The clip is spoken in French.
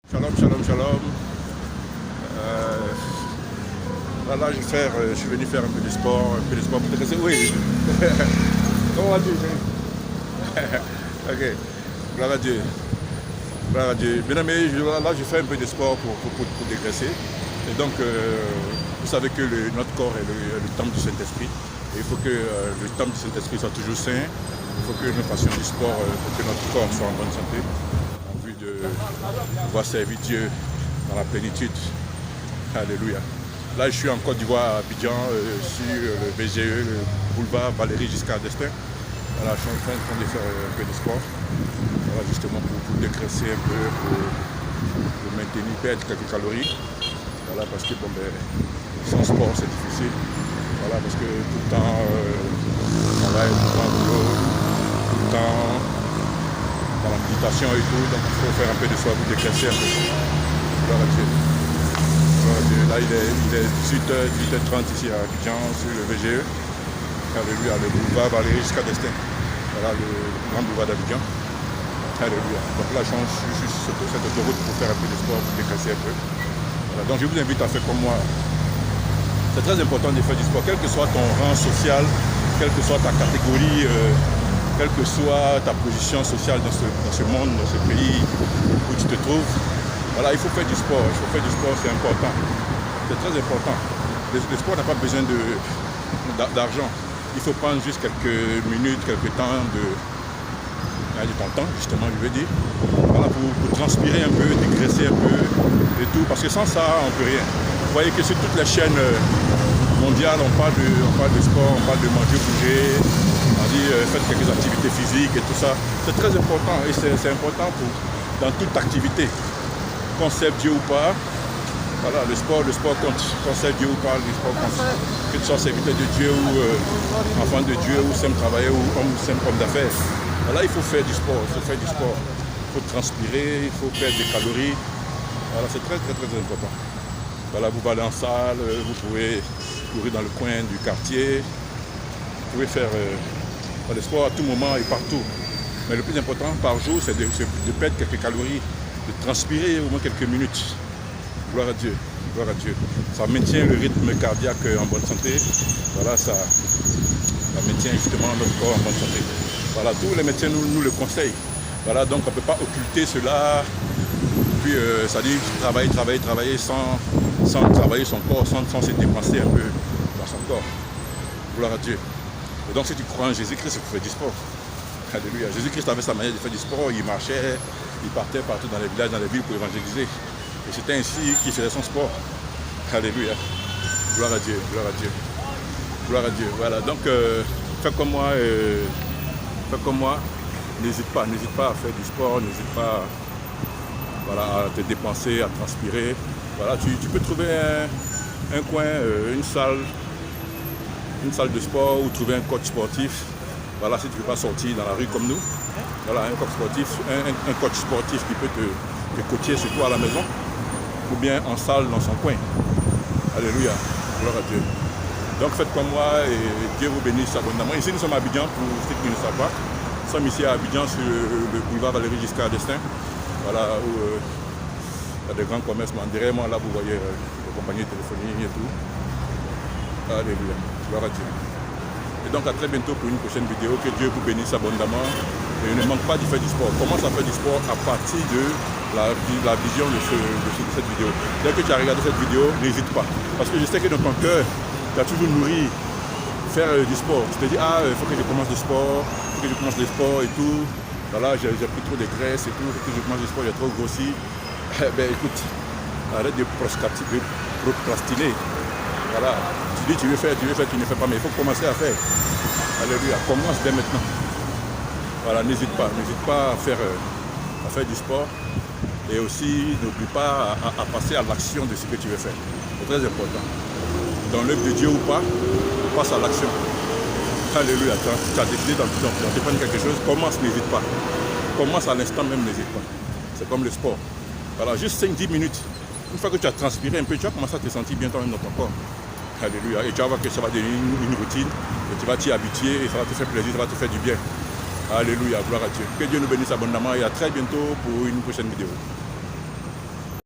Shalom, shalom, shalom. Là, je suis venu faire un peu de sport pour te laisser. Oui. Comment vas-tu? Ok. Gloire à Dieu. Gloire à Dieu. Bien aimé, là, je fais un peu de sport pour dégraisser. Et donc, vous savez que notre corps est le temple du Saint-Esprit. Et il faut que le temple du Saint-Esprit soit toujours sain. Il faut que nous fassions du sport pour que notre corps soit en bonne santé. En vue de pouvoir servir Dieu dans la plénitude. Alléluia. Là, je suis en Côte d'Ivoire, à Abidjan, sur le VGE, le boulevard Valéry Giscard d'Estaing. Voilà, je suis en train de faire un peu de sport. Voilà, justement pour dégraisser un peu, pour maintenir, perdre quelques calories. Voilà, parce que bon, sans sport, c'est difficile. Voilà, parce que tout le temps, travail, tout le temps, boulot, tout le temps, dans la méditation et tout. Donc, il faut faire un peu de sport pour dégraisser un peu. Gloire à Dieu. Là, il est 18h30 ici à Abidjan, sur le VGE. Alléluia, le boulevard Valéry Giscard d'Estaing. Voilà le grand boulevard d'Abidjan. Alléluia. Donc là, je suis sur cette autoroute pour faire un peu de sport, pour dégraisser un peu. Voilà, donc je vous invite à faire comme moi. C'est très important de faire du sport, quel que soit ton rang social, quelle que soit ta catégorie, quelle que soit ta position sociale dans ce monde, dans ce pays où tu te trouves. Voilà, il faut faire du sport, c'est important. C'est très important. Le sport n'a pas besoin d'argent. Il faut prendre juste quelques minutes, quelques temps de ton temps, justement, je veux dire. Voilà, pour transpirer un peu, dégraisser un peu et tout. Parce que sans ça, on ne peut rien. Vous voyez que sur toutes les chaînes mondiales, on parle de sport, on parle de manger, bouger, on dit faites quelques activités physiques et tout ça. C'est très important et c'est important dans toute activité. Qu'on serve Dieu ou pas, voilà, le sport compte. Qu'on serve Dieu ou pas, le sport compte. Que tu sois serviteur de Dieu ou enfant de Dieu ou simple travailleur ou simple homme d'affaires. Voilà, il faut faire du sport, il faut transpirer, il faut perdre des calories. Voilà, c'est très important. Voilà, vous allez en salle, vous pouvez courir dans le coin du quartier, vous pouvez faire le sport à tout moment et partout. Mais le plus important par jour, c'est de perdre quelques calories, de transpirer au moins quelques minutes. Gloire à Dieu, gloire à Dieu. Ça maintient le rythme cardiaque en bonne santé. Voilà, ça maintient justement notre corps en bonne santé. Voilà, tous les médecins nous le conseillent. Voilà, donc on ne peut pas occulter cela. Puis ça dit travailler sans travailler son corps, sans se dépenser un peu dans son corps. Gloire à Dieu. Et donc si tu crois en Jésus-Christ, il faut faire du sport. Alléluia. Jésus-Christ avait sa manière de faire du sport, il marchait, il partait partout dans les villages, dans les villes pour évangéliser. Et c'était ainsi qu'il faisait son sport. Alléluia. Gloire à Dieu, gloire à Dieu. Gloire à Dieu. Voilà, donc fais comme moi. N'hésite pas à faire du sport, n'hésite pas à te dépenser, à transpirer. Voilà, tu peux trouver un coin, une salle de sport ou trouver un coach sportif. Voilà, si tu ne veux pas sortir dans la rue comme nous, voilà, un coach sportif qui peut te coacher surtout à la maison ou bien en salle dans son coin. Alléluia, gloire à Dieu. Donc faites comme moi et Dieu vous bénisse abondamment. Ici nous sommes à Abidjan, pour ceux qui ne savent pas. Nous sommes ici à Abidjan sur le boulevard Valéry Giscard d'Estaing. Voilà, où il y a des grands commerces. Derrière moi, là, vous voyez les compagnies de téléphonie et tout. Alléluia, gloire à Dieu. Et donc à très bientôt pour une prochaine vidéo. Que Dieu vous bénisse abondamment. Et ne manque pas d'y faire du sport. Commence à faire du sport à partir de la vision de cette vidéo. Dès que tu as regardé cette vidéo, n'hésite pas. Parce que je sais que dans ton cœur, tu as toujours nourri faire du sport. Tu te dis, il faut que je commence le sport, et tout. Voilà, j'ai pris trop de graisse et tout, il faut que je commence le sport, j'ai trop grossi. Écoute, arrête de procrastiner. Voilà, tu dis tu veux faire, tu ne fais pas, mais il faut commencer à faire. Alléluia, commence dès maintenant. Voilà, n'hésite pas à faire du sport. Et aussi, n'oublie pas à passer à l'action de ce que tu veux faire. C'est très important. Dans l'œuvre de Dieu ou pas, passe à l'action. Alléluia, tu as décidé d'entreprendre quelque chose, commence, n'hésite pas. Commence à l'instant même, n'hésite pas. C'est comme le sport. Voilà, juste 5-10 minutes. Une fois que tu as transpiré un peu, tu vas commencer à te sentir bien toi-même dans ton corps. Alléluia. Et tu vas voir que ça va devenir une routine. Et tu vas t'y habituer et ça va te faire plaisir, ça va te faire du bien. Alléluia, gloire à Dieu. Que Dieu nous bénisse abondamment et à très bientôt pour une prochaine vidéo.